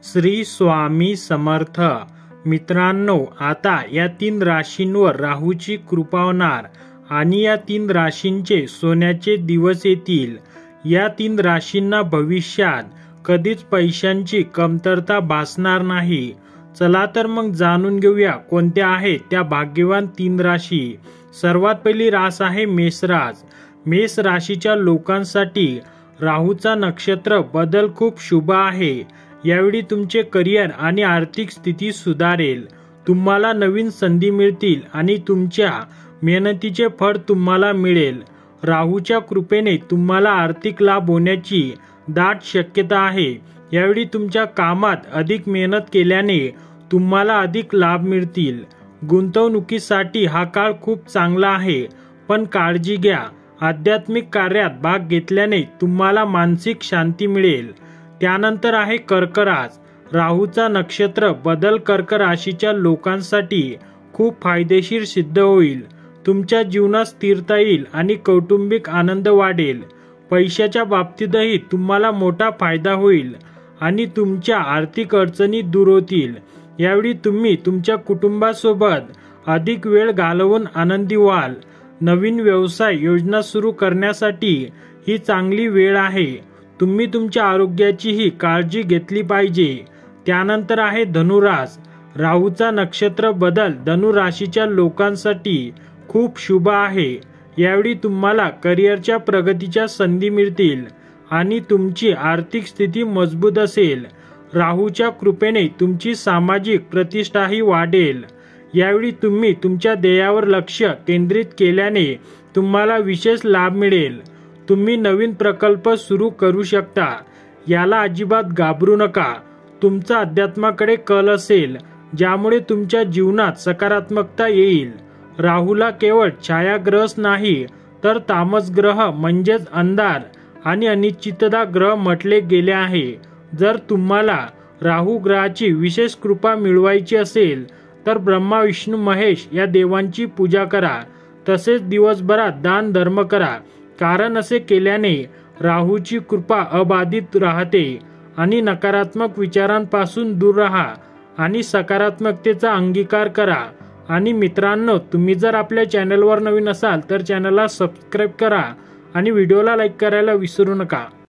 श्री स्वामी समर्थ। मित्रांनो, आता या 3 राशींवर राहूची कृपा होणार आणि या 3 राशींचे सोन्याचे दिवस येतील। या 3 राशींना भविष्यात कधीच पैशांची कमतरता भासणार नाही। चला तर मग जाणून घेऊया कोणत्या आहेत त्या भाग्यवान 3 राशी। सर्वात पहिली रास आहे मेष रास। मेष राशीच्या लोकांसाठी राहूचा नक्षत्र बदल खूप शुभ आहे। यावेळी तुमचे करिअर आणि आर्थिक स्थिती सुधारेल। तुम्हाला नवीन संधी मिळतील आणि तुमच्या मेहनतीचे फळ तुम्हाला मिळेल। राहूच्या कृपेने तुम्हाला आर्थिक लाभ होण्याची दाट शक्यता आहे। यावेळी तुमच्या कामात अधिक मेहनत केल्याने तुम्हाला अधिक लाभ मिळतील। गुंतवणुकीसाठी हा काळ खूप चांगला आहे, पण काळजी घ्या। आध्यात्मिक कार्यात भाग घेतल्याने तुम्हाला मानसिक शांती मिळेल। त्यानंतर आहे कर्क रास। राहूचा नक्षत्र बदल कर्क राशीच्या लोकांसाठी खूप फायदेशीर सिद्ध होईल। तुमच्या जीवनात स्थिरता येईल आणि कौटुंबिक आनंद वाढेल। पैशाच्या बाबतीतही तुम्हाला मोठा फायदा होईल आणि तुमच्या आर्थिक अडचणी दूर होतील। यावेळी तुम्ही तुमच्या कुटुंबासोबत अधिक वेळ घालवून आनंदी व्हाल। नवीन व्यवसाय योजना सुरू करण्यासाठी ही चांगली वेळ आहे। तुम्ही तुमच्या आरोग्याचीही काळजी घेतली पाहिजे। त्यानंतर आहे धनु रास। राहूचा नक्षत्र बदल धनु राशीच्या लोकांसाठी खूप शुभ आहे। यावेळी तुम्हाला करिअरच्या प्रगतीच्या संधी मिळतील आणि तुमची आर्थिक स्थिती मजबूत असेल। राहूच्या कृपेने तुमची सामाजिक प्रतिष्ठाही वाढेल। यावेळी तुम्ही तुमच्या ध्येयावर लक्ष केंद्रित केल्याने तुम्हाला विशेष लाभ मिळेल। तुम्ही नवीन प्रकल्प सुरू करू शकता, याला अजिबात घाबरू नका। तुमचा अध्यात्माकडे कल असेल, ज्यामुळे तुमच्या जीवनात सकारात्मकता येईल। राहूला केवळ छायाग्रहच नाही तर तामस ग्रह म्हणजेच अंधार आणि अनिश्चितता ग्रह म्हटले गेले आहे। जर तुम्हाला राहू ग्रहाची विशेष कृपा मिळवायची असेल तर ब्रह्मा विष्णू महेश या देवांची पूजा करा। तसेच दिवसभरात दान धर्म करा, कारण असे केल्याने राहूची कृपा अबाधित राहते आणि नकारात्मक विचारांपासून दूर राहा आणि सकारात्मकतेचा अंगीकार करा। आणि मित्रांनो, तुम्ही जर आपल्या चॅनलवर नवीन असाल तर चॅनलला सबस्क्राईब करा आणि व्हिडिओला लाईक करायला विसरू नका।